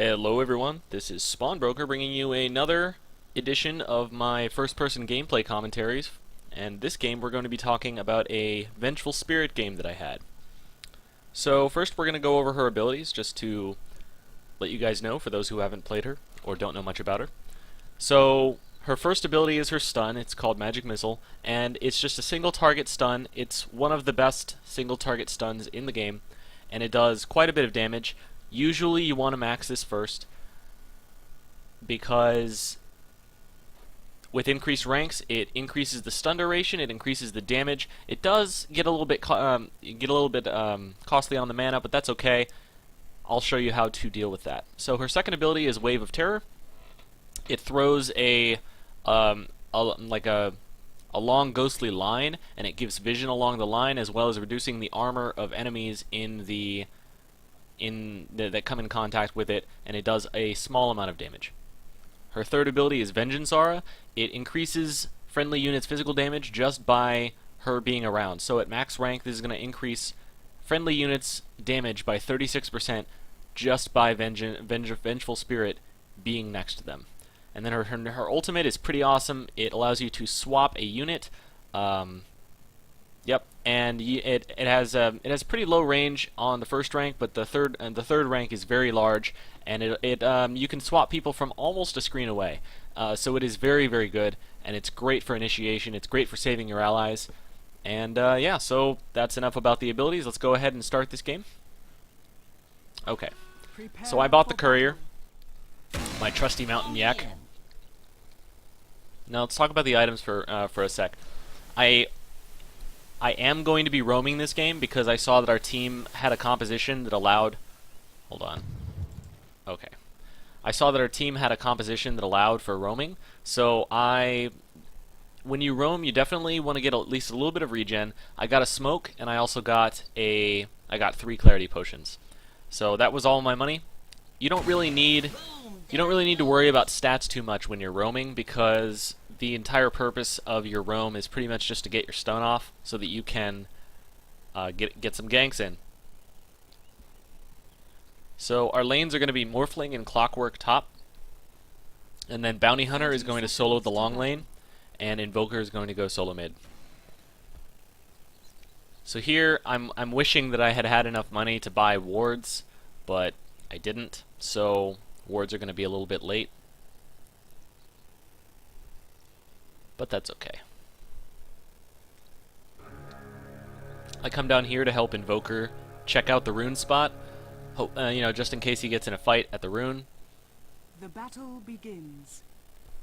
Hello everyone, this is Spawnbroker bringing you another edition of my first-person gameplay commentaries, and this game we're going to be talking about a Vengeful Spirit game that I had. So first we're going to go over her abilities, just to let you guys know, for those who haven't played her, or don't know much about her. So her first ability is her stun. It's called Magic Missile, and it's just a single target stun. It's one of the best single target stuns in the game, and it does quite a bit of damage. Usually you want to max this first, because with increased ranks it increases the stun duration, it increases the damage. It does get a little bit costly on the mana, but that's okay. I'll show you how to deal with that. So her second ability is Wave of Terror. It throws a long ghostly line, and it gives vision along the line, as well as reducing the armor of enemies that come in contact with it, and it does a small amount of damage. Her third ability is Vengeance Aura. It increases friendly units' physical damage just by her being around. So at max rank, this is going to increase friendly units' damage by 36% just by Vengeful Spirit being next to them. And then her ultimate is pretty awesome. It allows you to swap a unit. Yep, and it has pretty low range on the first rank, but the third rank is very large, and you can swap people from almost a screen away. So it is very, very good, and it's great for initiation. It's great for saving your allies, and yeah. So that's enough about the abilities. Let's go ahead and start this game. Okay. So I bought the courier, my trusty mountain yak. Now let's talk about the items for a sec. I am going to be roaming this game because I saw that our team had a composition that allowed... Hold on. Okay. I saw that our team had a composition that allowed for roaming, so when you roam, you definitely want to get at least a little bit of regen. I got a smoke, and I also got I got 3 clarity potions. So that was all my money. You don't really need to worry about stats too much when you're roaming, because the entire purpose of your roam is pretty much just to get your stun off so that you can get some ganks in. So our lanes are going to be Morphling and Clockwork top, and then Bounty Hunter is going to solo the long lane, and Invoker is going to go solo mid. So here I'm wishing that I had enough money to buy wards, but I didn't, so wards are going to be a little bit late. But that's okay. I come down here to help Invoker check out the rune spot, just in case he gets in a fight at the rune. The battle begins.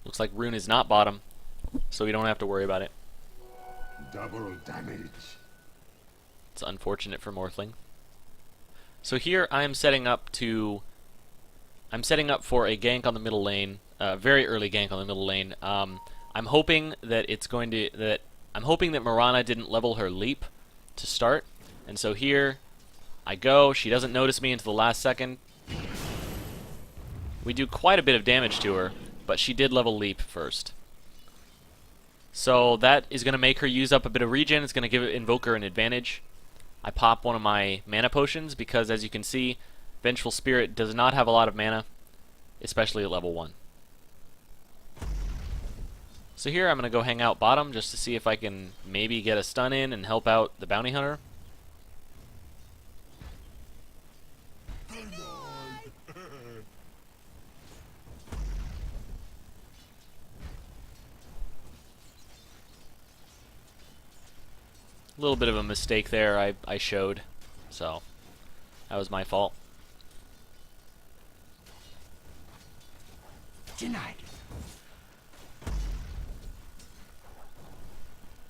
Looks like rune is not bottom, so we don't have to worry about it. Double damage. It's unfortunate for Morphling. So here I am setting up for a gank on the middle lane, very early gank on the middle lane. I'm hoping that Mirana didn't level her leap to start, and so here I go. She doesn't notice me until the last second. We do quite a bit of damage to her, but she did level leap first. So that is going to make her use up a bit of regen. It's going to give Invoker an advantage. I pop one of my mana potions because, as you can see, Vengeful Spirit does not have a lot of mana, especially at level 1. So here I'm going to go hang out bottom just to see if I can maybe get a stun in and help out the Bounty Hunter. A little bit of a mistake there I showed, so that was my fault. Denied.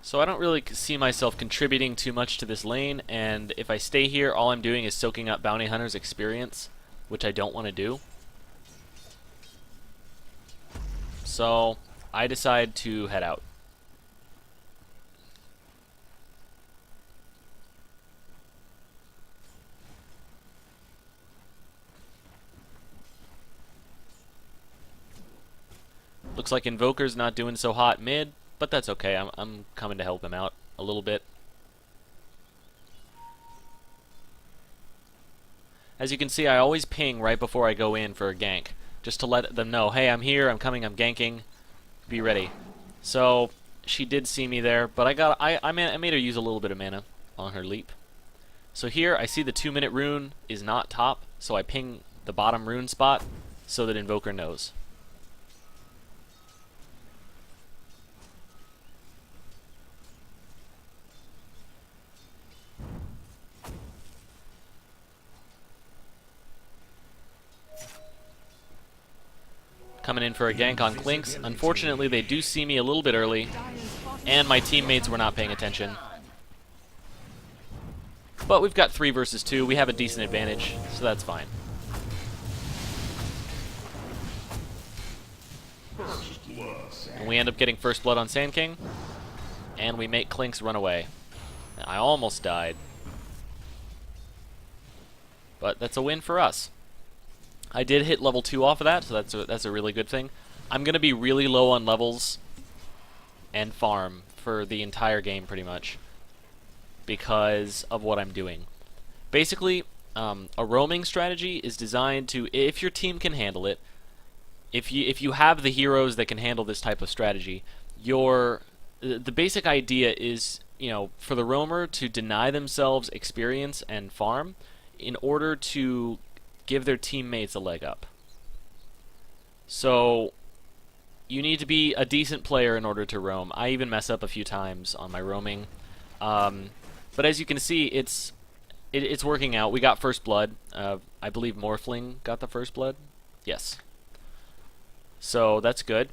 So I don't really see myself contributing too much to this lane, and if I stay here, all I'm doing is soaking up Bounty Hunter's experience, which I don't want to do. So I decide to head out. Looks like Invoker's not doing so hot mid, but that's okay. I'm coming to help him out a little bit. As you can see, I always ping right before I go in for a gank, just to let them know, hey, I'm here, I'm coming, I'm ganking, be ready. So she did see me there, but I made her use a little bit of mana on her leap. So here I see the 2-minute rune is not top, so I ping the bottom rune spot so that Invoker knows. Coming in for a gank on Clinks. Unfortunately, they do see me a little bit early, and my teammates were not paying attention. But we've got 3 versus 2. We have a decent advantage, so that's fine. And we end up getting first blood on Sand King, and we make Clinks run away. I almost died, but that's a win for us. I did hit level 2 off of that, so that's a really good thing. I'm going to be really low on levels and farm for the entire game pretty much because of what I'm doing. Basically, a roaming strategy is designed to, if your team can handle it, if you have the heroes that can handle this type of strategy, the basic idea is, you know, for the roamer to deny themselves experience and farm in order to give their teammates a leg up. So you need to be a decent player in order to roam. I even mess up a few times on my roaming, but as you can see, it's working out. We got first blood. I believe Morphling got the first blood. Yes. So that's good.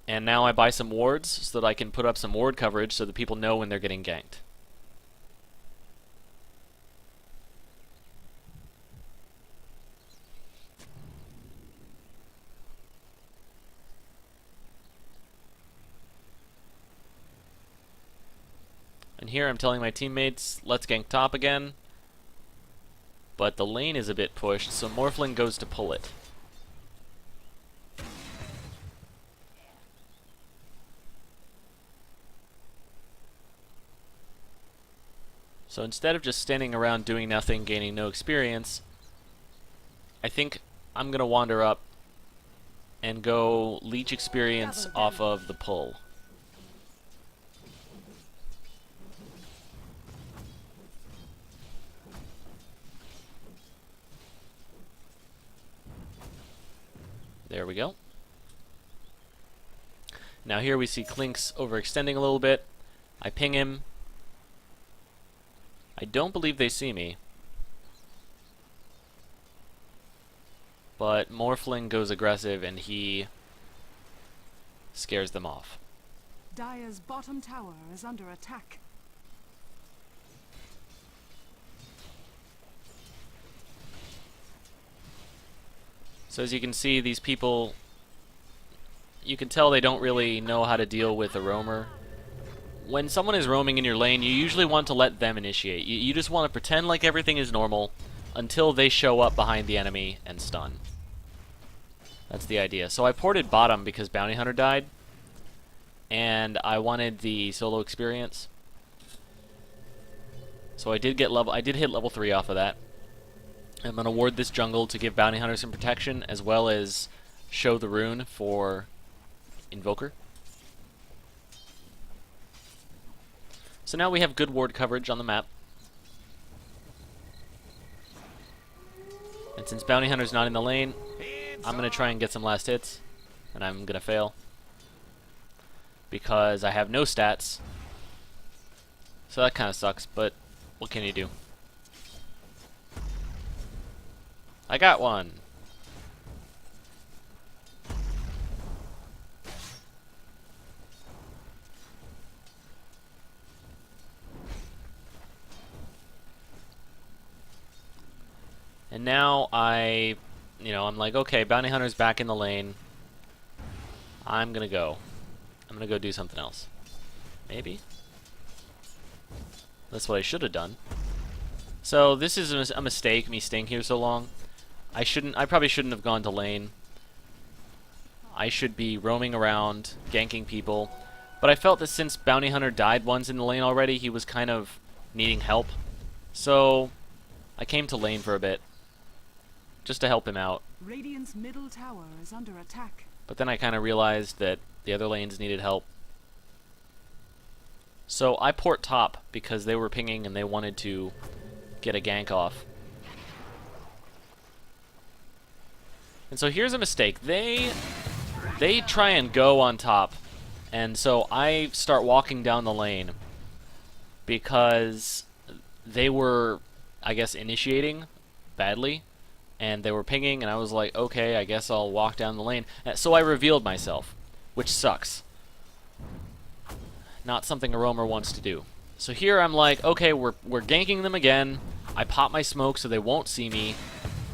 And now I buy some wards so that I can put up some ward coverage so that people know when they're getting ganked. And here I'm telling my teammates, let's gank top again. But the lane is a bit pushed, so Morphling goes to pull it. So instead of just standing around doing nothing, gaining no experience, I think I'm going to wander up and go leech experience off of the pull. There we go. Now here we see Clinks overextending a little bit. I ping him. I don't believe they see me. But Morphling goes aggressive and he scares them off. Dire's bottom tower is under attack. So as you can see, these people, you can tell they don't really know how to deal with a roamer. When someone is roaming in your lane, you usually want to let them initiate. You just want to pretend like everything is normal until they show up behind the enemy and stun. That's the idea. So I ported bottom because Bounty Hunter died, and I wanted the solo experience. So I did hit level 3 off of that. I'm going to ward this jungle to give Bounty Hunter some protection, as well as show the rune for Invoker. So now we have good ward coverage on the map. And since Bounty Hunter's not in the lane, I'm going to try and get some last hits, and I'm going to fail. Because I have no stats. So that kind of sucks, but what can you do? I got one. And now I'm like, okay, Bounty Hunter's back in the lane. I'm gonna go do something else. Maybe? That's what I should have done. So this is a mistake, me staying here so long. I probably shouldn't have gone to lane. I should be roaming around, ganking people. But I felt that since Bounty Hunter died once in the lane already, he was kind of needing help. So I came to lane for a bit. just to help him out. Radiant's middle tower is under attack. But then I kind of realized that the other lanes needed help. So I port top because they were pinging and they wanted to get a gank off. And so here's a mistake. They try and go on top. And so I start walking down the lane because they were, I guess, initiating badly. And they were pinging, and I was like, okay, I guess I'll walk down the lane. So I revealed myself, which sucks. Not something a roamer wants to do. So here I'm like, okay, we're ganking them again. I pop my smoke so they won't see me,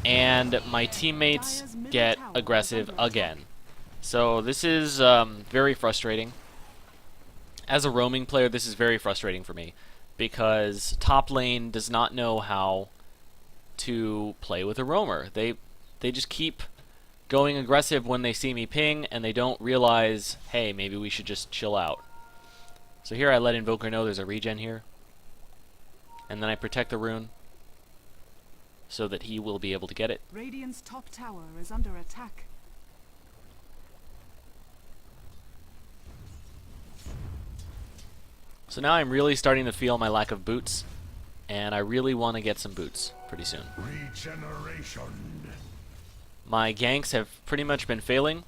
and my teammates get aggressive again. So this is very frustrating. As a roaming player, this is very frustrating for me because top lane does not know how to play with a roamer. They just keep going aggressive when they see me ping, and they don't realize, hey, maybe we should just chill out. So here I let Invoker know there's a regen here, and then I protect the rune so that he will be able to get it. Radiant's top tower is under attack. So now I'm really starting to feel my lack of boots, and I really want to get some boots pretty soon. Regeneration. My ganks have pretty much been failing,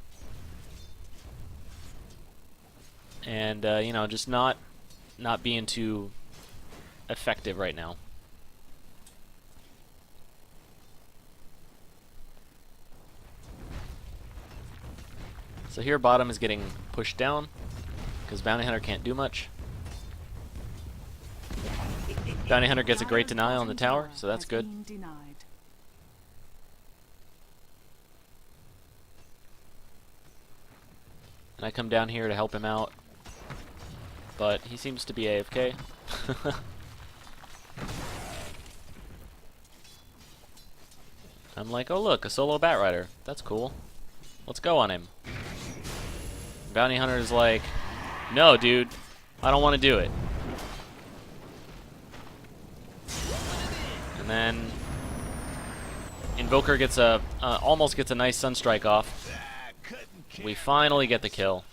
and you know, just not being too effective right now. So here bottom is getting pushed down because Bounty Hunter can't do much. Bounty Hunter gets a great deny on the tower, so that's good. And I come down here to help him out, but he seems to be AFK. I'm like, oh look, a solo Bat Rider. That's cool. Let's go on him. Bounty Hunter is like, no dude, I don't want to do it. And then Invoker gets a almost gets a nice Sunstrike off. We finally get the kill.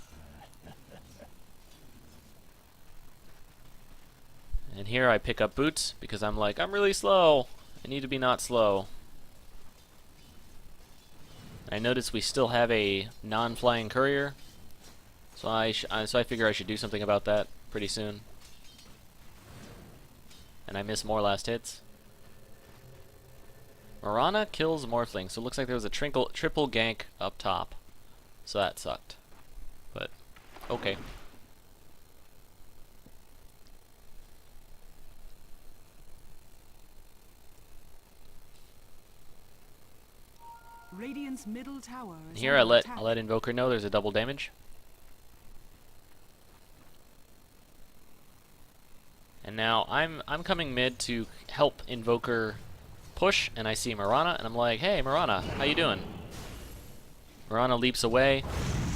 And here I pick up boots because I'm like, I'm really slow. I need to be not slow. I notice we still have a non-flying courier, so I figure I should do something about that pretty soon. And I miss more last hits. Mirana kills Morphling, so it looks like there was a triple gank up top. So that sucked. But, okay. Radiant's middle tower is Here under I attack. let Invoker know there's a double damage. And now I'm coming mid to help Invoker push, and I see Mirana, and I'm like, hey Mirana, how you doing? Mirana leaps away,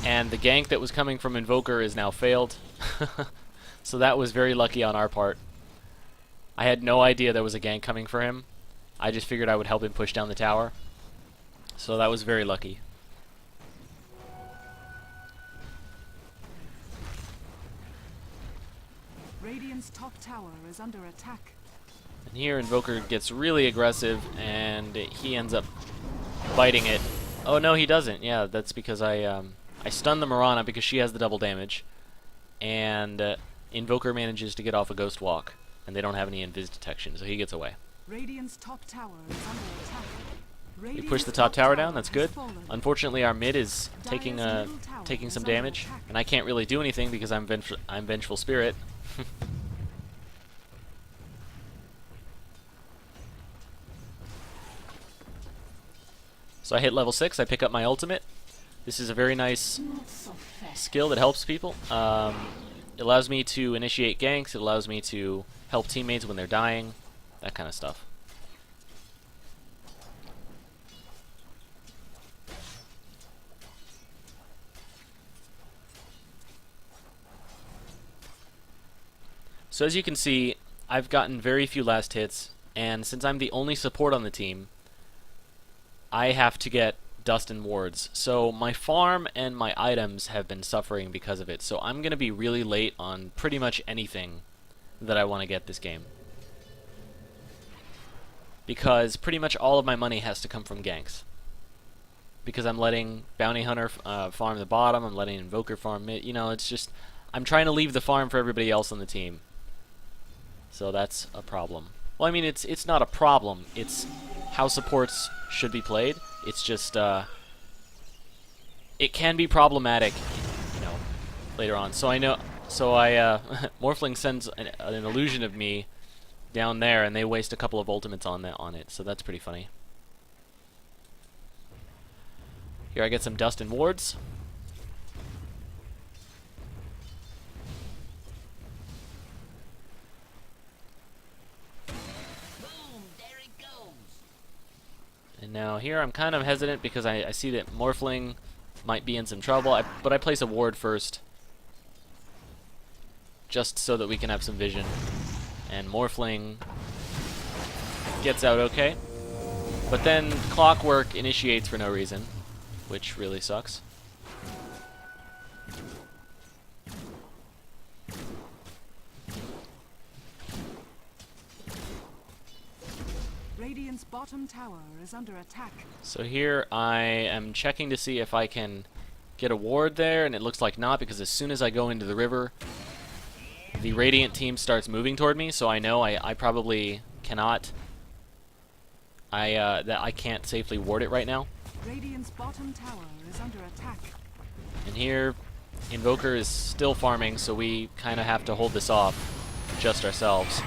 and the gank that was coming from Invoker is now failed. So that was very lucky on our part. I had no idea there was a gank coming for him. I just figured I would help him push down the tower. So that was very lucky. Radiant's top tower is under attack. And here Invoker gets really aggressive, and he ends up biting it. Oh no, he doesn't. Yeah, that's because I stunned the Mirana because she has the double damage, and Invoker manages to get off a Ghost Walk, and they don't have any invis detection, so he gets away. Radiant's top tower is under attack. We push the top tower down. That's good. Unfortunately, our mid is taking some damage, and I can't really do anything because I'm Vengeful Spirit. So I hit level 6, I pick up my ultimate. This is a very nice skill that helps people. It allows me to initiate ganks, it allows me to help teammates when they're dying, that kind of stuff. So as you can see, I've gotten very few last hits, and since I'm the only support on the team, I have to get dust and wards. So my farm and my items have been suffering because of it. So I'm going to be really late on pretty much anything that I want to get this game. Because pretty much all of my money has to come from ganks. Because I'm letting Bounty Hunter farm the bottom, I'm letting Invoker farm mid. You know, it's just, I'm trying to leave the farm for everybody else on the team. So that's a problem. Well, I mean, it's not a problem. It's how supports should be played. It's just, it can be problematic, you know, later on. So I know, Morphling sends an illusion of me down there, and they waste a couple of ultimates on it. So that's pretty funny. Here I get some dust and wards. Boom, there it goes. And now here I'm kind of hesitant because I see that Morphling might be in some trouble, but I place a ward first. Just so that we can have some vision. And Morphling gets out okay. But then Clockwork initiates for no reason, which really sucks. Radiant's bottom tower is under attack. So here I am checking to see if I can get a ward there, and it looks like not, because as soon as I go into the river, the Radiant team starts moving toward me, so I know I probably cannot. That I can't safely ward it right now. Radiant's bottom tower is under attack. And here, Invoker is still farming, so we kind of have to hold this off just ourselves.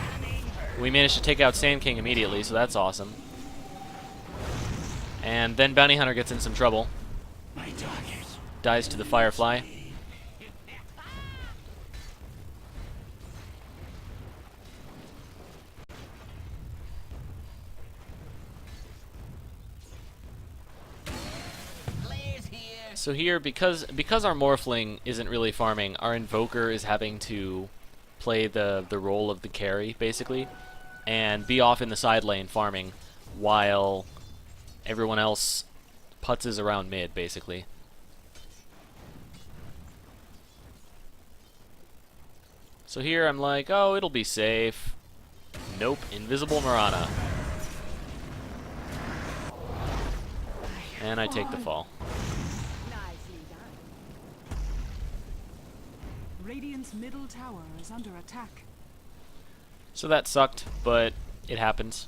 We managed to take out Sand King immediately, so that's awesome. And then Bounty Hunter gets in some trouble. Dies to the Firefly. So here, because our Morphling isn't really farming, our Invoker is having to play the role of the carry, basically, and be off in the side lane farming, while everyone else putzes around mid, basically. So here I'm like, oh, it'll be safe. Nope, Invisible Mirana. And I take the fall. Radiant's middle tower is under attack. So that sucked, but it happens.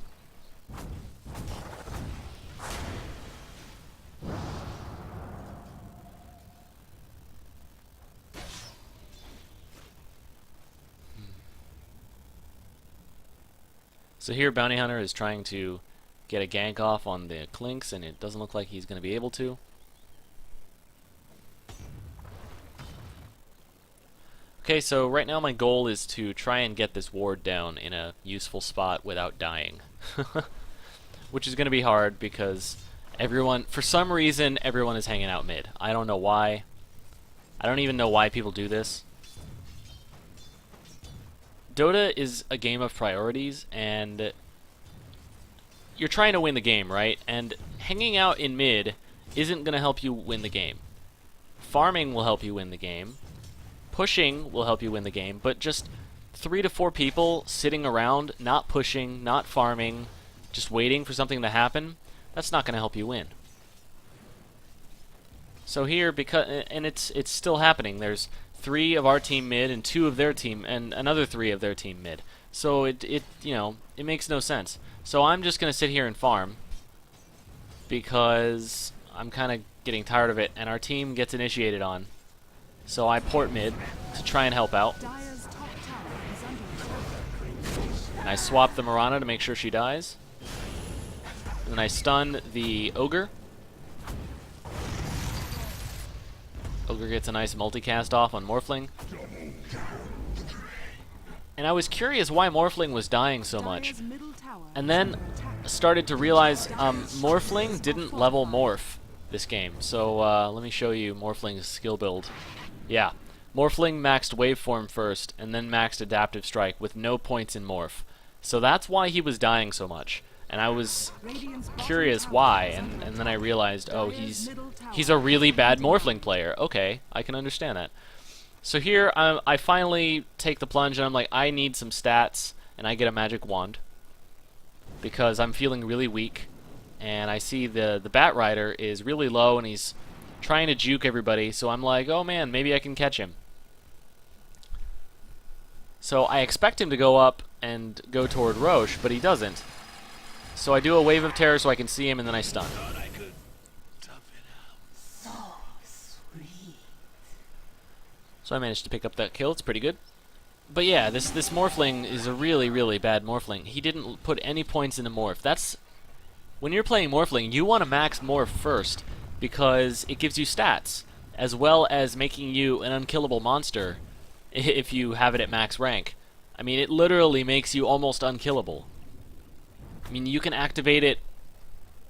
So here Bounty Hunter is trying to get a gank off on the Clinks, and it doesn't look like he's going to be able to. Okay, so right now my goal is to try and get this ward down in a useful spot without dying. Which is going to be hard because everyone, for some reason, everyone is hanging out mid. I don't know why. I don't even know why people do this. Dota is a game of priorities, and you're trying to win the game, right? And hanging out in mid isn't going to help you win the game. Farming will help you win the game. Pushing will help you win the game, but just 3 to 4 people sitting around, not pushing, not farming, just waiting for something to happen, that's not going to help you win. So here, and it's still happening. There's 3 of our team mid and 2 of their team, and another 3 of their team mid. So it you know, it makes no sense. So I'm just going to sit here and farm because I'm kind of getting tired of it, and our team gets initiated on. So I port mid to try and help out. Dire's top tower is under attack. And I swap the Mirana to make sure she dies. And then I stun the Ogre. Ogre gets a nice multicast off on Morphling. And I was curious why Morphling was dying so much. Dire's middle tower And is then under attack. started to realize Morphling didn't level Morph this game. So let me show you Morphling's skill build. Yeah, Morphling maxed Waveform first, and then maxed Adaptive Strike with no points in Morph. So that's why he was dying so much. And I was Radiant's bottom curious tower why, is under and then I attack. realized, oh, Dire's middle tower he's a really is bad under Morphling attack. player. Okay, I can understand that. So here, I finally take the plunge, and I'm like, I need some stats, and I get a magic wand because I'm feeling really weak, and I see the Bat Rider is really low, and he's trying to juke everybody. So I'm like, oh man, maybe I can catch him. So I expect him to go up and go toward Roche, but he doesn't. So I do a Wave of Terror so I can see him, and then I stun. So I managed to pick up that kill. It's pretty good. But yeah, this Morphling is a really, really bad Morphling. He didn't put any points into Morph. That's... When you're playing Morphling, you want to max Morph first, because it gives you stats, as well as making you an unkillable monster if you have it at max rank. I mean, it literally makes you almost unkillable. I mean, you can activate it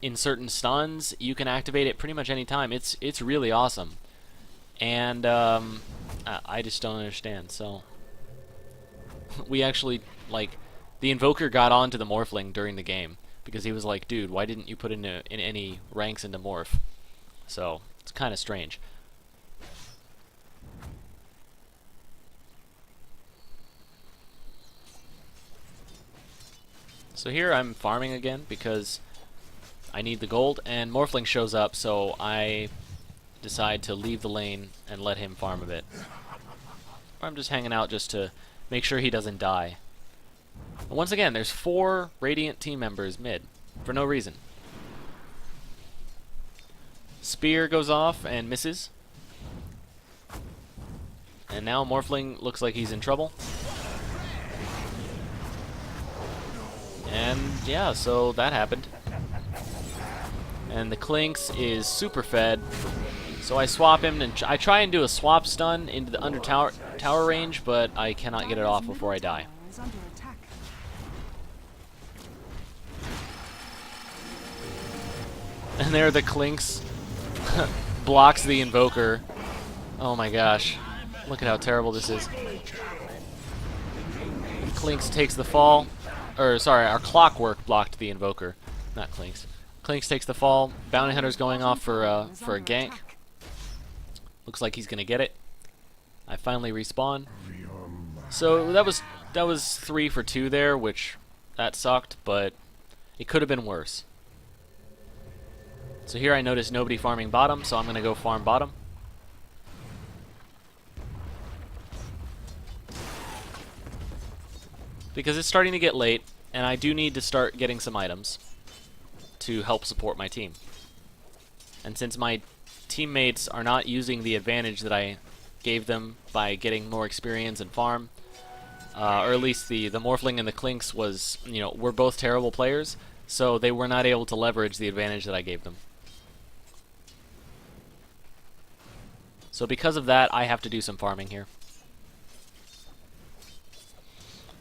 in certain stuns. You can activate it pretty much any time. It's really awesome. And I just don't understand. So we actually, like, the Invoker got onto the Morphling during the game because he was like, dude, why didn't you put in any ranks into Morph? So it's kind of strange. So here I'm farming again because I need the gold, and Morphling shows up, so I decide to leave the lane and let him farm a bit. Or I'm just hanging out just to make sure he doesn't die. And once again, there's 4 Radiant team members mid, for no reason. Spear goes off and misses. And now Morphling looks like he's in trouble. And yeah, so that happened. And the Clinks is super fed. So I swap him, and I try and do a swap stun into the under tower range, but I cannot get it off before I die. Is under attack. And there the Clinks blocks the Invoker. Oh my gosh. Look at how terrible this is. Clinks takes the fall. Or, sorry, our Clockwork blocked the Invoker. Not Clinks. Clinks takes the fall. Bounty Hunter's going off for a gank. Looks like he's gonna get it. I finally respawn. So that was 3 for 2 there, which that sucked, but it could have been worse. So here I notice nobody farming bottom, so I'm gonna go farm bottom. Because it's starting to get late, and I do need to start getting some items to help support my team. And since my teammates are not using the advantage that I gave them by getting more experience and farm, or at least the Morphling and the Clinks were both terrible players, so they were not able to leverage the advantage that I gave them. So because of that, I have to do some farming here.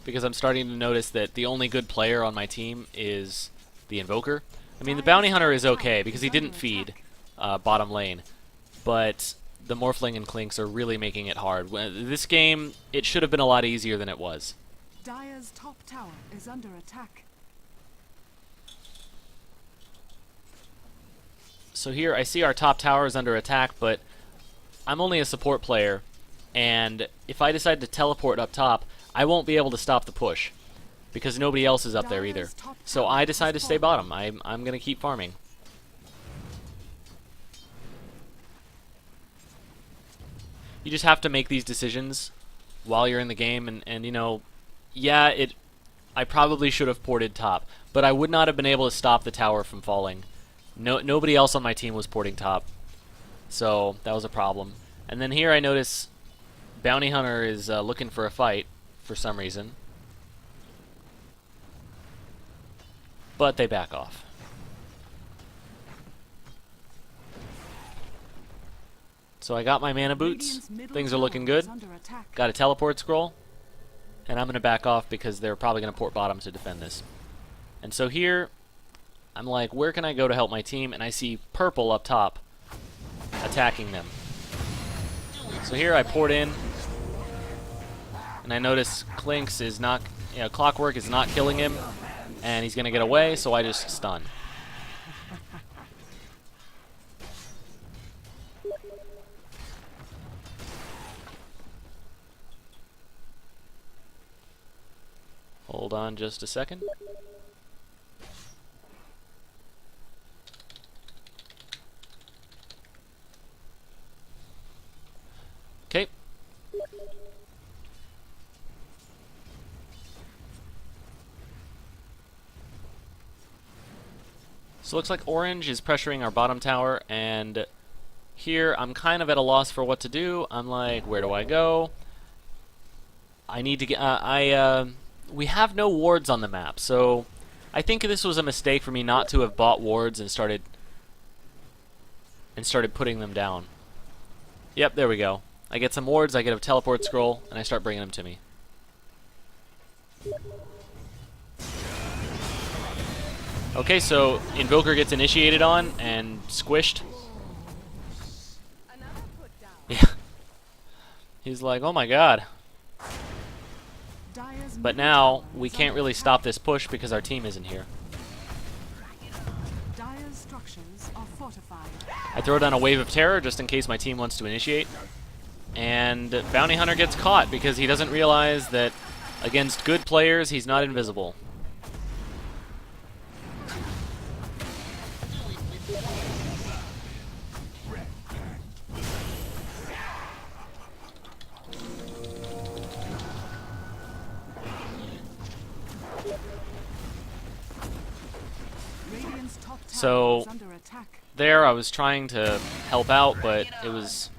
Because I'm starting to notice that the only good player on my team is the Invoker. I mean, the Bounty Hunter is okay because he didn't feed bottom lane, but the Morphling and Clinks are really making it hard. This game, it should have been a lot easier than it was. Dire's top tower is under attack. So here I see our top tower is under attack, but I'm only a support player, and if I decide to teleport up top, I won't be able to stop the push because nobody else is up there either. So I decide to stay bottom. I'm going to keep farming. You just have to make these decisions while you're in the game, and you know, yeah, I probably should have ported top, but I would not have been able to stop the tower from falling. Nobody else on my team was porting top, so that was a problem. And then here I notice Bounty Hunter is looking for a fight for some reason, but they back off. So I got my mana boots, things are looking good, got a teleport scroll, and I'm going to back off because they're probably going to port bottom to defend this. And so here, I'm like, where can I go to help my team? And I see purple up top attacking them. So here I port in, and I notice Clinks is not, Clockwork is not killing him. and he's gonna get away, so I just stun. Hold on just a second. Okay. So looks like orange is pressuring our bottom tower, and here I'm kind of at a loss for what to do. I'm like, where do I go? I need to get. We have no wards on the map, so I think this was a mistake for me not to have bought wards and started putting them down. Yep, there we go. I get some wards, I get a teleport scroll, and I start bringing them to me. Okay, so Invoker gets initiated on and squished. Yeah. He's like, oh my god. But now, we can't really stop this push because our team isn't here. Dire's structures are fortified. I throw down a wave of terror just in case my team wants to initiate. And Bounty Hunter gets caught because he doesn't realize that against good players, he's not invisible. So there I was trying to help out, but it was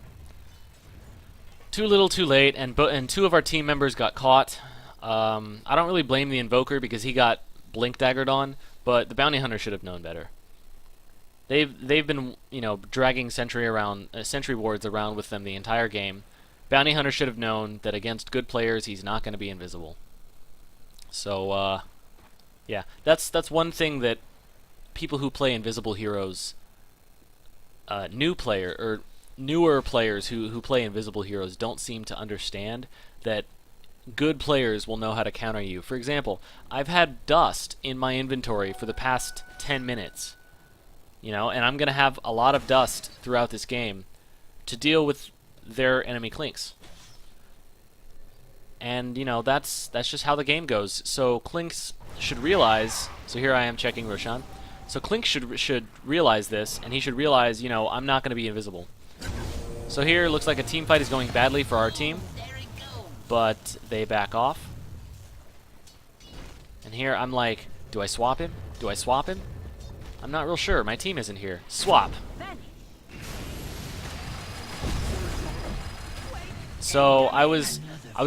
too little too late, and two of our team members got caught. I don't really blame the Invoker because he got blink daggered on, but the Bounty Hunter should have known better. They've been, you know, dragging sentry wards around with them the entire game. Bounty Hunter should have known that against good players he's not going to be invisible. So yeah, that's one thing that people who play invisible heroes, newer players who play invisible heroes don't seem to understand that good players will know how to counter you. For example, I've had dust in my inventory for the past 10 minutes, you know, and I'm going to have a lot of dust throughout this game to deal with their enemy clinks. And, you know, that's just how the game goes. So clinks should realize, so here I am checking Roshan. So Clink should realize this, and he should realize, you know, I'm not going to be invisible. So here, looks like a team fight is going badly for our team, but they back off. And here, I'm like, do I swap him? Do I swap him? I'm not real sure. My team isn't here. Swap. So I was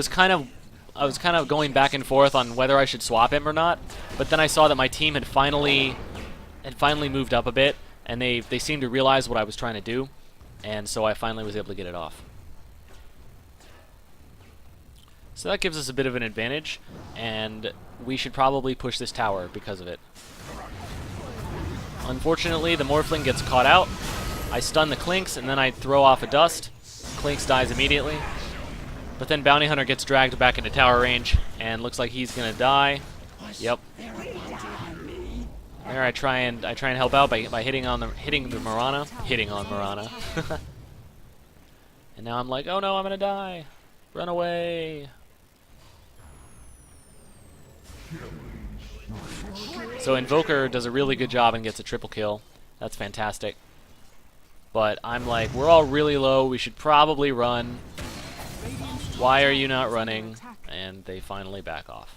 kind of going back and forth on whether I should swap him or not, but then I saw that my team had finally moved up a bit, and they seemed to realize what I was trying to do, and so I finally was able to get it off. So that gives us a bit of an advantage, and we should probably push this tower because of it. Unfortunately, the Morphling gets caught out. I stun the Clinks, and then I throw off a Dust. Clinks dies immediately. But then Bounty Hunter gets dragged back into tower range, and looks like he's gonna die. Yep. There, I try and help out by hitting on Mirana. And now I'm like, oh no, I'm gonna die. Run away. So Invoker does a really good job and gets a triple kill. That's fantastic. But I'm like, we're all really low. We should probably run. Why are you not running? And they finally back off.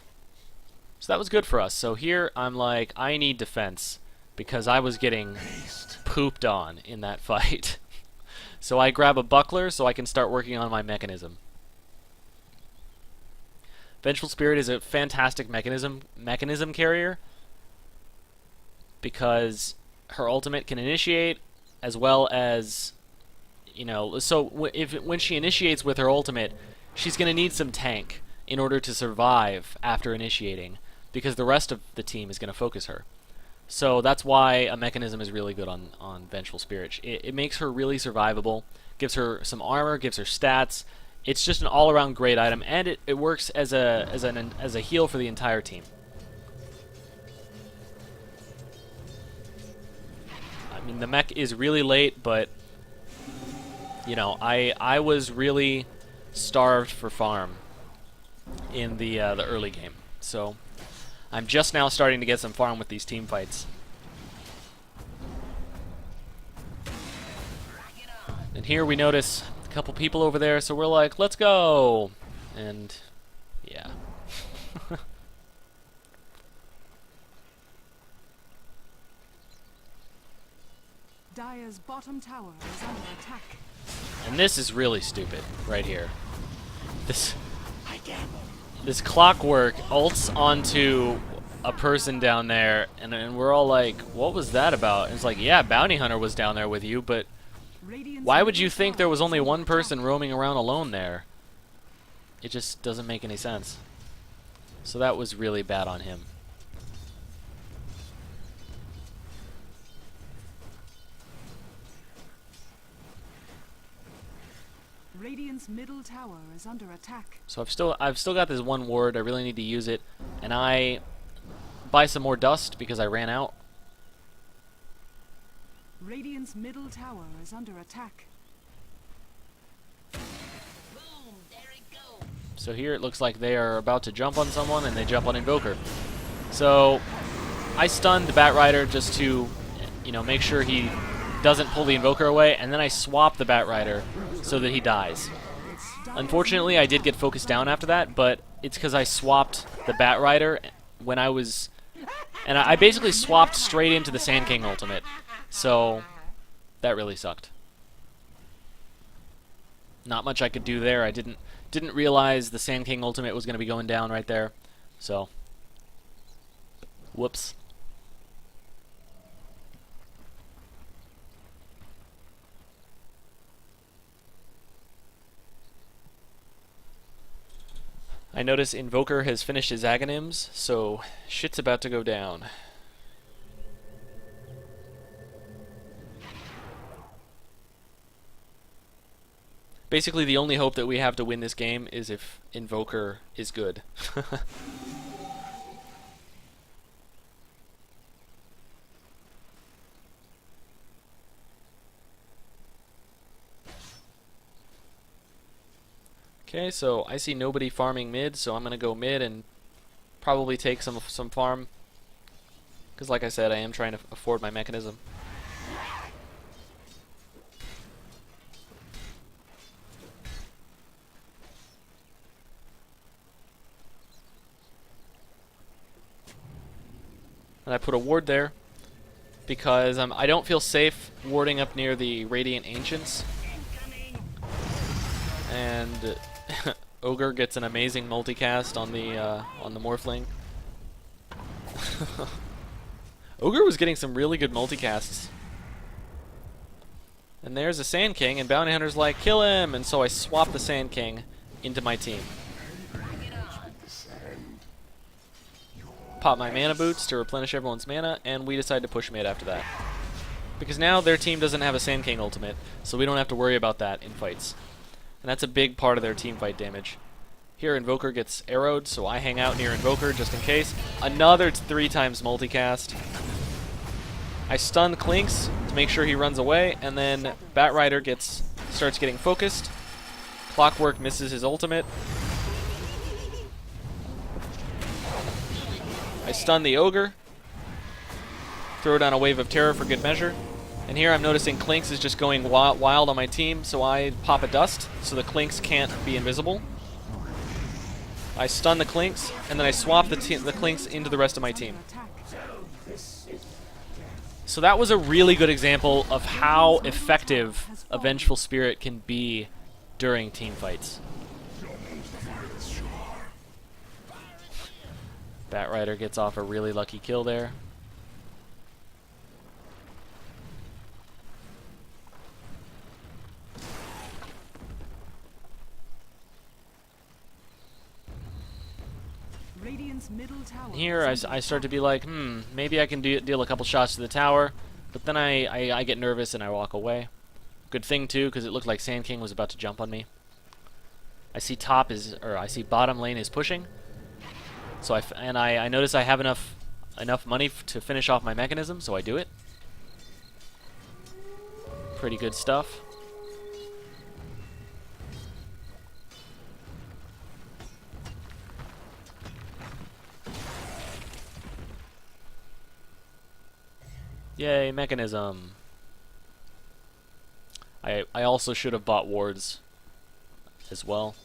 So that was good for us. So here I'm like, I need defense because I was getting pooped on in that fight. So I grab a buckler so I can start working on my mechanism. Vengeful Spirit is a fantastic mechanism carrier because her ultimate can initiate as well as, you know, so when she initiates with her ultimate, she's going to need some tank in order to survive after initiating, because the rest of the team is going to focus her. So that's why a mechanism is really good on Vengeful Spirit. It makes her really survivable, gives her some armor, gives her stats. It's just an all-around great item, and it works as a heal for the entire team. mean, the mech is really late, but you know, I was really starved for farm in the early game, so I'm just now starting to get some farm with these team fights. And here we notice a couple people over there, so we're like, let's go! And yeah. Dire's bottom tower is under attack. And this is really stupid right here. This clockwork ults onto a person down there, and we're all like, what was that about? And it's like, yeah, Bounty Hunter was down there with you, but why would you think there was only one person roaming around alone there? It just doesn't make any sense. So that was really bad on him. Radiant's middle tower is under attack. So I've still got this one ward. I really need to use it, and I buy some more dust because I ran out. Radiant's middle tower is under attack. Boom, there it goes. So here it looks like they are about to jump on someone, and they jump on Invoker. So I stunned the Batrider just to, you know, make sure he doesn't pull the Invoker away, and then I swap the Batrider so that he dies. Unfortunately, I did get focused down after that, but it's because I swapped the Batrider when I was... And I basically swapped straight into the Sand King ultimate, so that really sucked. Not much I could do there. I didn't realize the Sand King ultimate was going to be going down right there, so whoops. I notice Invoker has finished his Aghanims, so shit's about to go down. Basically, the only hope that we have to win this game is if Invoker is good. Okay, so I see nobody farming mid, so I'm gonna go mid and probably take some farm. Because like I said, I am trying to afford my mechanism. And I put a ward there because I don't feel safe warding up near the Radiant Ancients. And Ogre gets an amazing multicast on the Morphling. Ogre was getting some really good multicasts. And there's a Sand King, and Bounty Hunter's like, kill him! And so I swap the Sand King into my team. Pop my mana boots to replenish everyone's mana, and we decide to push mid after that. Because now their team doesn't have a Sand King ultimate, so we don't have to worry about that in fights. And that's a big part of their team fight damage. Here Invoker gets arrowed, so I hang out near Invoker just in case. Another 3 times multicast. I stun Clinks to make sure he runs away, and then Batrider starts getting focused. Clockwork misses his ultimate. I stun the Ogre. Throw down a Wave of Terror for good measure. And here I'm noticing Clinks is just going wild on my team, so I pop a Dust so the Clinks can't be invisible. I stun the Clinks, and then I swap the Clinks into the rest of my team. So that was a really good example of how effective a Vengeful Spirit can be during team fights. Batrider gets off a really lucky kill there. Here I start to be like, maybe I can deal a couple shots to the tower, but then I get nervous and I walk away. Good thing too, because it looked like Sand King was about to jump on me. I see I see bottom lane is pushing, so I notice I have enough money to finish off my mechanism, so I do it. Pretty good stuff. Yay, mechanism. I also should have bought wards as well.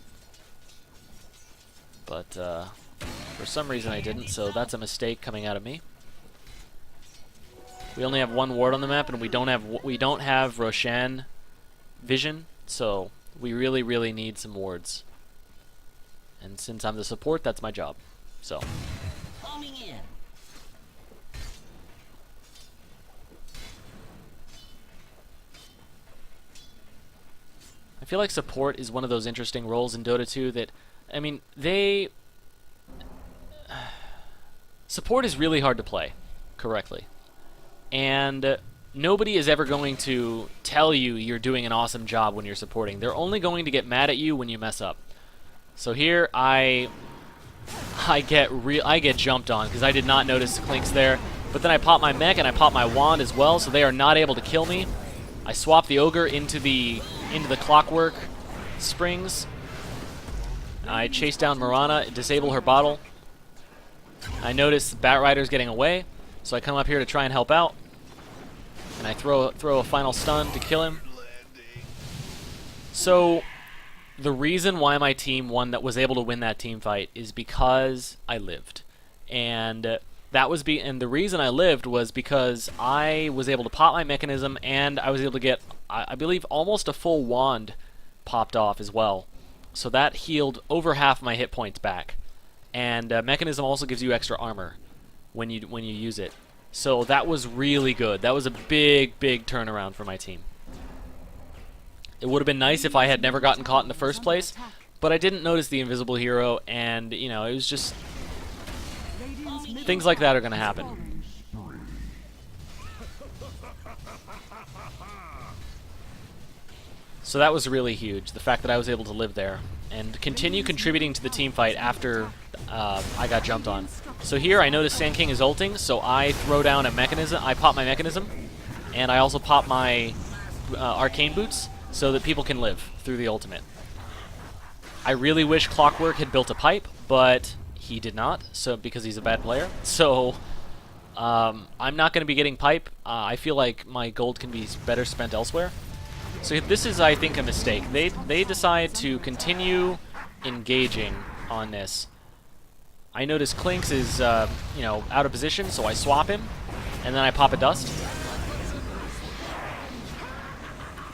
But for some reason I didn't, so that's a mistake coming out of me. We only have one ward on the map, and we don't have Roshan vision, so we really need some wards. And since I'm the support, that's my job. So. Homing in. I feel like support is one of those interesting roles in Dota 2 that, I mean, support is really hard to play correctly. And nobody is ever going to tell you you're doing an awesome job when you're supporting. They're only going to get mad at you when you mess up. So here I get jumped on because I did not notice Clinks there. But then I pop my mech and I pop my wand as well, so they are not able to kill me. I swap the ogre into the clockwork springs. I chase down Mirana, disable her bottle. I notice Batrider's getting away, so I come up here to try and help out. And I throw a final stun to kill him. So the reason why my team was able to win that team fight is because I lived. And the reason I lived was because I was able to pop my mechanism, and I was able to get, I believe, almost a full wand popped off as well. So that healed over half my hit points back. And mechanism also gives you extra armor when you use it. So that was really good. That was a big turnaround for my team. It would have been nice if I had never gotten caught in the first place, but I didn't notice the invisible hero, and you know, it was just things like that are going to happen. So that was really huge, the fact that I was able to live there and continue contributing to the team fight after I got jumped on. So here I notice Sand King is ulting, so I throw down a mechanism. I pop my mechanism, and I also pop my arcane boots so that people can live through the ultimate. I really wish Clockwork had built a pipe, but he did not, so because he's a bad player. So I'm not going to be getting pipe. I feel like my gold can be better spent elsewhere. So this is, I think, a mistake. They decide to continue engaging on this. I notice Clinks is, you know, out of position, so I swap him, and then I pop a dust.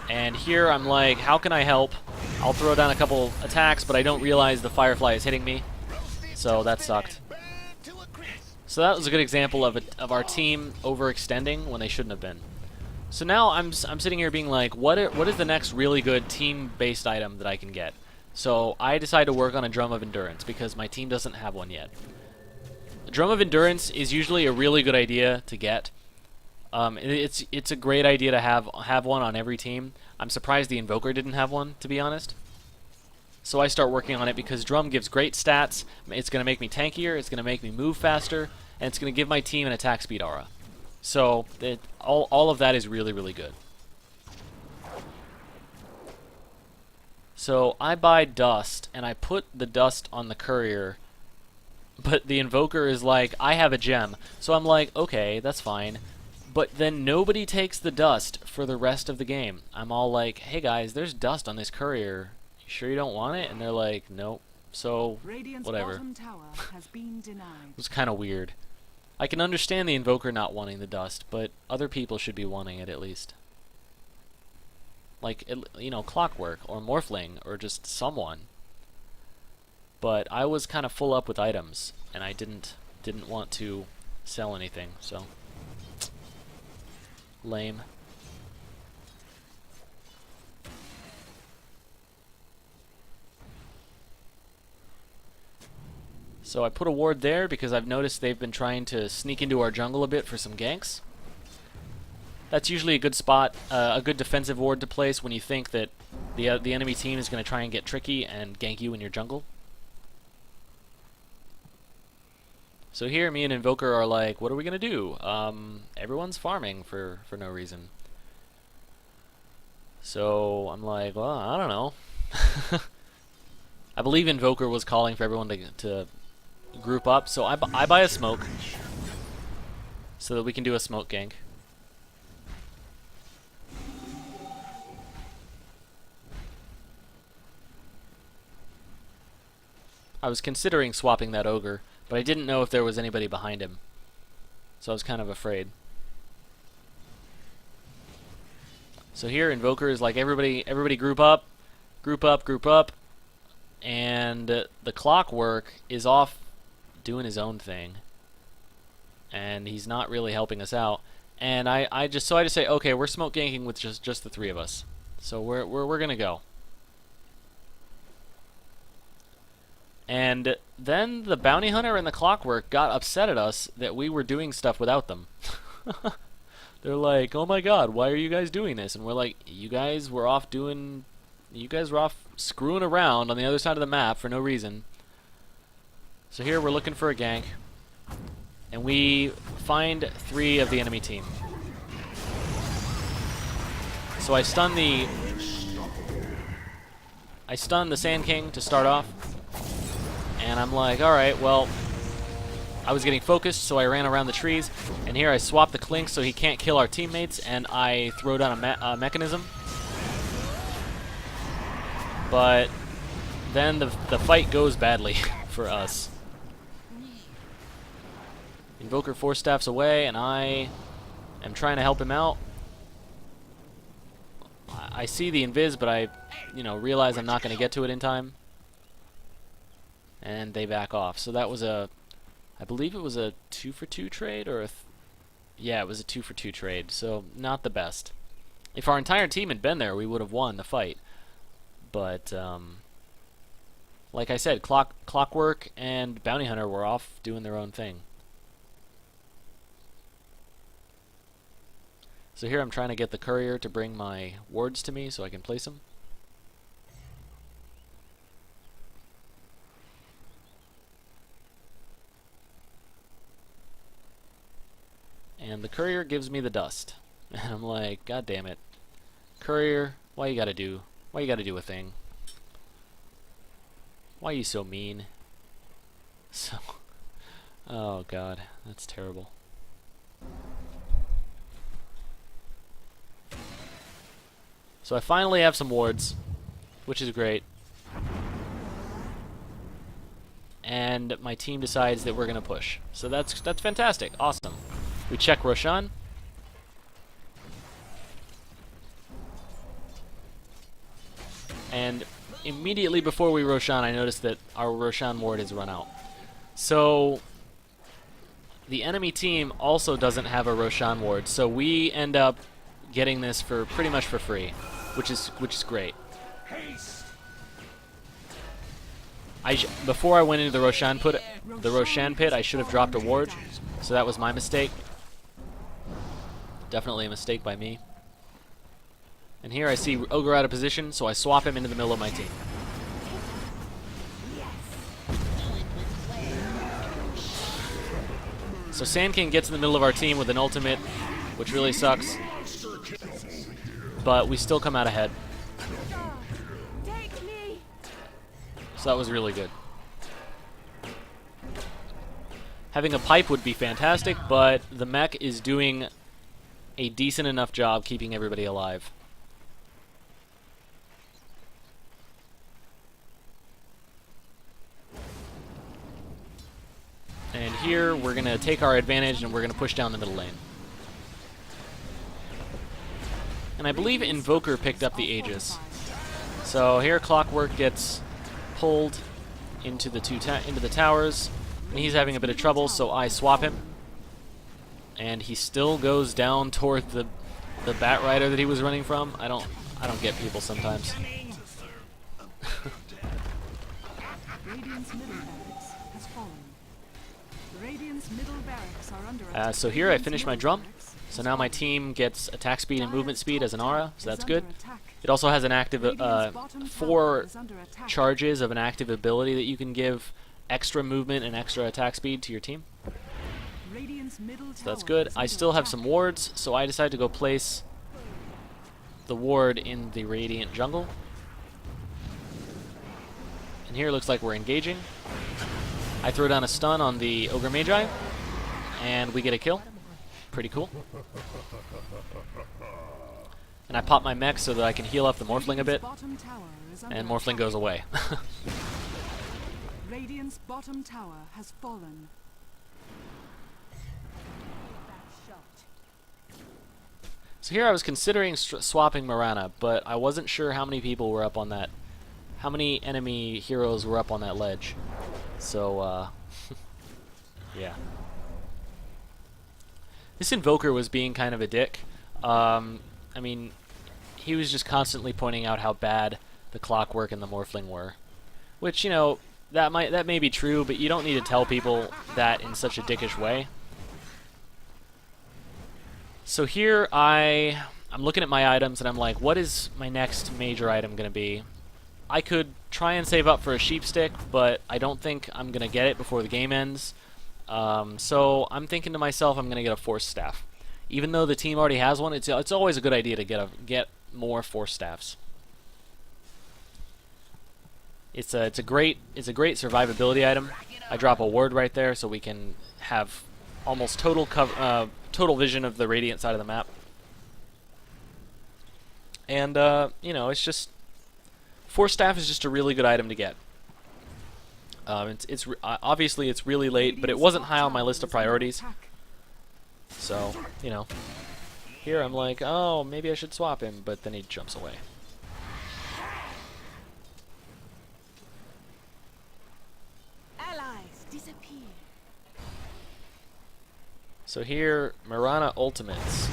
And here I'm like, how can I help? I'll throw down a couple attacks, but I don't realize the Firefly is hitting me, so that sucked. So that was a good example of our team overextending when they shouldn't have been. So now I'm sitting here being like, what is the next really good team-based item that I can get? So I decided to work on a Drum of Endurance because my team doesn't have one yet. A Drum of Endurance is usually a really good idea to get. It's a great idea to have one on every team. I'm surprised the Invoker didn't have one, to be honest. So I start working on it because Drum gives great stats. It's going to make me tankier, it's going to make me move faster, and it's going to give my team an attack speed aura. So all of that is really good. So I buy dust, and I put the dust on the courier, but the Invoker is like, I have a gem. So I'm like, okay, that's fine. But then nobody takes the dust for the rest of the game. I'm all like, hey guys, there's dust on this courier. You sure you don't want it? And they're like, nope. So, whatever. It was kind of weird. I can understand the Invoker not wanting the dust, but other people should be wanting it at least. Like, you know, Clockwork, or Morphling, or just someone. But I was kind of full up with items, and I didn't want to sell anything, so... lame. So I put a ward there because I've noticed they've been trying to sneak into our jungle a bit for some ganks. That's usually a good spot, a good defensive ward to place when you think that the enemy team is going to try and get tricky and gank you in your jungle. So here, me and Invoker are like, what are we going to do? Everyone's farming for no reason. So I'm like, well, I don't know. I believe Invoker was calling for everyone to group up, so I buy a smoke so that we can do a smoke gank. I was considering swapping that ogre, but I didn't know if there was anybody behind him, so I was kind of afraid. So here, Invoker is like, everybody group up, group up, group up, and the Clockwork is off doing his own thing, and he's not really helping us out. And I just say, okay, we're smoke ganking with just the three of us, so we're gonna go. And then the Bounty Hunter and the Clockwork got upset at us that we were doing stuff without them. They're like, oh my god, why are you guys doing this? And we're like, you guys were off screwing around on the other side of the map for no reason. So here we're looking for a gank, and we find 3 of the enemy team. So I stun the Sand King to start off, and I'm like, alright, well, I was getting focused, so I ran around the trees, and here I swap the Clink so he can't kill our teammates, and I throw down a mechanism. But then the fight goes badly for us. Invoker 4 staffs away, and I am trying to help him out. I see the invis, but I, realize I'm not going to get to it in time. And they back off. So that was I believe it was a 2-for-2 trade, or yeah, it was a 2-for-2 trade, so not the best. If our entire team had been there, we would have won the fight. But, like I said, Clockwork and Bounty Hunter were off doing their own thing. So here I'm trying to get the courier to bring my wards to me so I can place them. And the courier gives me the dust. And I'm like, god damn it. Courier, why you gotta do a thing? Why are you so mean? So, oh god, that's terrible. So I finally have some wards, which is great. And my team decides that we're gonna push. So that's fantastic, awesome. We check Roshan. And immediately before we Roshan, I noticed that our Roshan ward has run out. So the enemy team also doesn't have a Roshan ward, so we end up getting this for pretty much for free, which is great. Before I went into the Roshan pit, I should have dropped a ward, so that was my mistake. Definitely a mistake by me. And here I see Ogre out of position, so I swap him into the middle of my team. So Sand King gets in the middle of our team with an ultimate, which really sucks. But we still come out ahead. So that was really good. Having a pipe would be fantastic, but the mech is doing a decent enough job keeping everybody alive. And here we're going to take our advantage and we're going to push down the middle lane. And I believe Invoker picked up the Aegis. So here Clockwork gets pulled into the towers, and he's having a bit of trouble, so I swap him. And he still goes down toward the Bat Rider that he was running from. I don't get people sometimes. Radiant's middle barracks has fallen. Radiant's middle barracks are under attack. So here I finish my drum. So now my team gets attack speed and movement speed as an aura, so that's good. It also has an active 4 charges of an active ability that you can give extra movement and extra attack speed to your team. So that's good. I still have some wards, so I decided to go place the ward in the Radiant jungle. And here it looks like we're engaging. I throw down a stun on the Ogre Magi, and we get a kill. Pretty cool. And I pop my mech so that I can heal up the Morphling a bit, Bottom tower is under and Morphling goes away. Radiant's bottom tower has fallen. So here I was considering swapping Mirana, but I wasn't sure how many people were up on that, how many enemy heroes were up on that ledge. So, yeah. This Invoker was being kind of a dick. I mean, he was just constantly pointing out how bad the Clockwork and the Morphling were. Which, you know, that may be true, but you don't need to tell people that in such a dickish way. So here I'm looking at my items and I'm like, what is my next major item going to be? I could try and save up for a sheep stick, but I don't think I'm going to get it before the game ends. So I'm thinking to myself I'm going to get a Force Staff. Even though the team already has one, it's always a good idea to get more Force Staffs. It's a great survivability item. I drop a ward right there so we can have almost total vision of the Radiant side of the map. And you know, it's just Force Staff is just a really good item to get. Obviously it's really late, but it wasn't high on my list of priorities. So, you know, here I'm like, oh, maybe I should swap him, but then he jumps away. Allies disappear. So here, Mirana ultimates,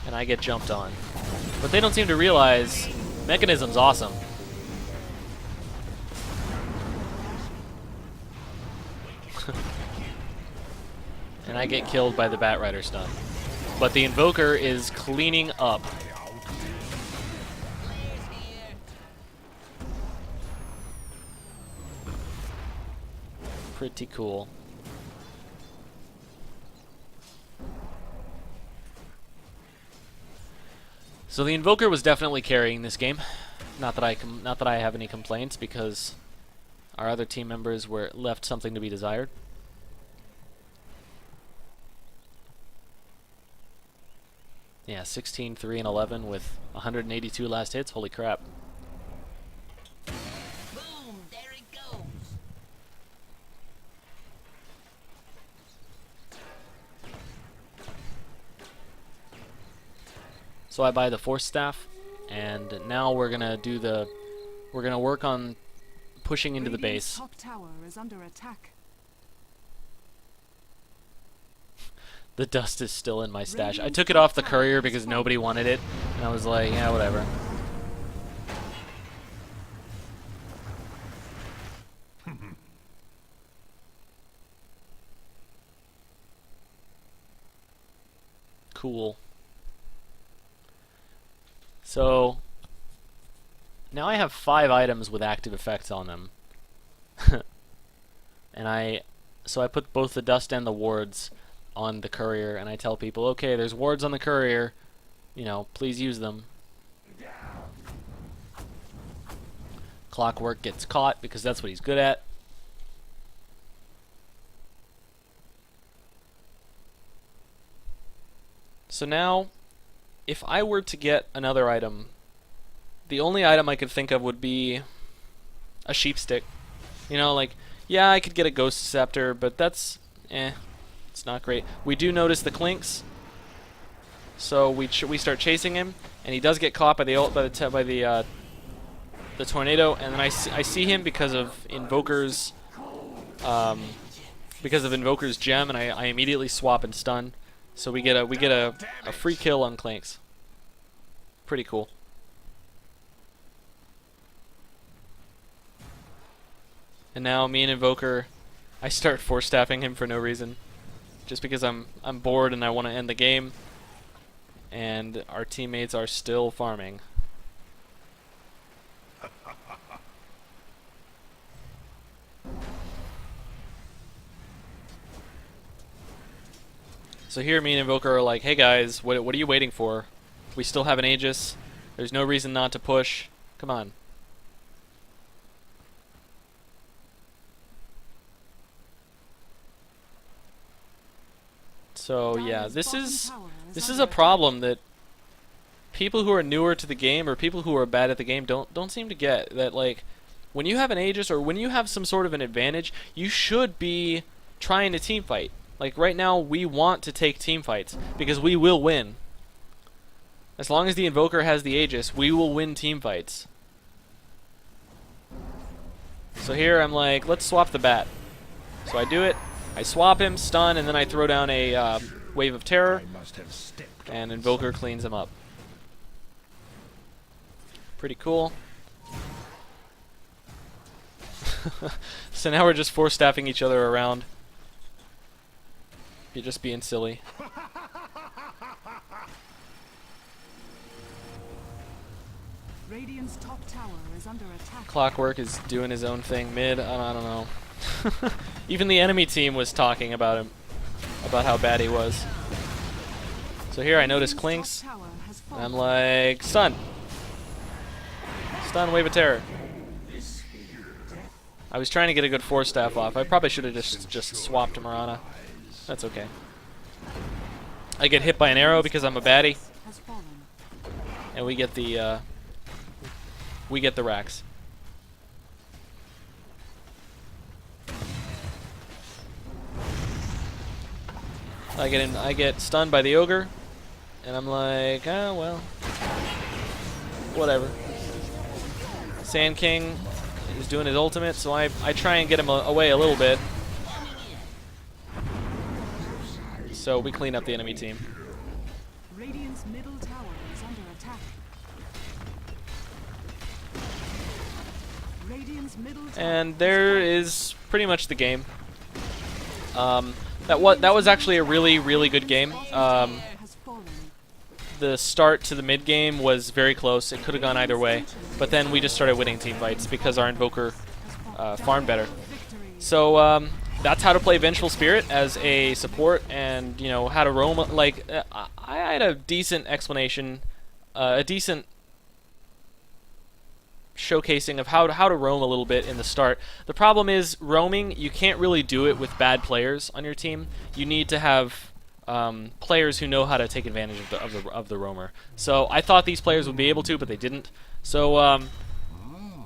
and I get jumped on. But they don't seem to realize Mechanism's awesome. And I get killed by the Batrider stun. But the Invoker is cleaning up. Pretty cool. So the Invoker was definitely carrying this game. Not that I have any complaints, because our other team members were left something to be desired. Yeah, 16, 3, and 11 with 182 last hits. Holy crap. Boom, there it goes. So I buy the Force Staff, and now we're gonna work on pushing into the Radiant's base. top tower is under attack. The dust is still in my stash. I took it off the courier because nobody wanted it, and I was like, yeah, whatever. Cool. So now I have 5 items with active effects on them. And so I put both the dust and the wards on the courier, and I tell people, okay, there's wards on the courier, you know, please use them. Clockwork gets caught because that's what he's good at. So now, if I were to get another item, the only item I could think of would be a sheep stick. You know, like, yeah, I could get a Ghost Scepter, but that's, it's not great. We do notice the Clinks, so we start chasing him, and he does get caught by the tornado, and then I see him because of Invoker's gem, and I immediately swap and stun, so we get a free kill on Clinks. Pretty cool. And now me and Invoker, I start Force Staffing him for no reason, just because I'm bored and I want to end the game, and our teammates are still farming. So here me and Invoker are like, hey guys, what are you waiting for? We still have an Aegis. There's no reason not to push. Come on. So yeah, this is a problem that people who are newer to the game or people who are bad at the game don't seem to get. That like when you have an Aegis or when you have some sort of an advantage, you should be trying to team fight. Like right now, we want to take team fights because we will win. As long as the Invoker has the Aegis, we will win team fights. So here I'm like, let's swap the bat. So I do it. I swap him, stun, and then I throw down a Wave of Terror, and Invoker cleans him up. Pretty cool. So now we're just force-staffing each other around. You're just being silly. Radiant's top tower is under attack. Clockwork is doing his own thing mid. I don't know. Even the enemy team was talking about him, about how bad he was. So here I notice Clinks, and I'm like, stun! Stun, Wave of Terror. I was trying to get a good force staff off. I probably should have just swapped Marana. That's okay. I get hit by an arrow because I'm a baddie, and we get the racks. I get stunned by the ogre, and I'm like, oh well, whatever. Sand King is doing his ultimate, so I try and get him away a little bit. So we clean up the enemy team. Radiant's middle tower is under attack. Radiant's middle tower And there is pretty much the game. That was actually a really good game. has fallen. The start to the mid game was very close. It could have gone either way, but then we just started winning team fights because our Invoker farmed better. So that's how to play Vengeful Spirit as a support, and you know how to roam. Like I had a decent explanation, a decent showcasing of how to roam a little bit in the start. The problem is roaming, you can't really do it with bad players on your team. You need to have players who know how to take advantage of the roamer. So I thought these players would be able to, but they didn't. So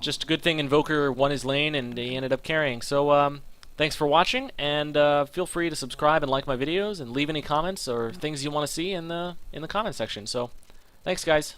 just a good thing Invoker won his lane and he ended up carrying. So thanks for watching, and feel free to subscribe and like my videos and leave any comments or things you want to see in the comment section. So thanks guys.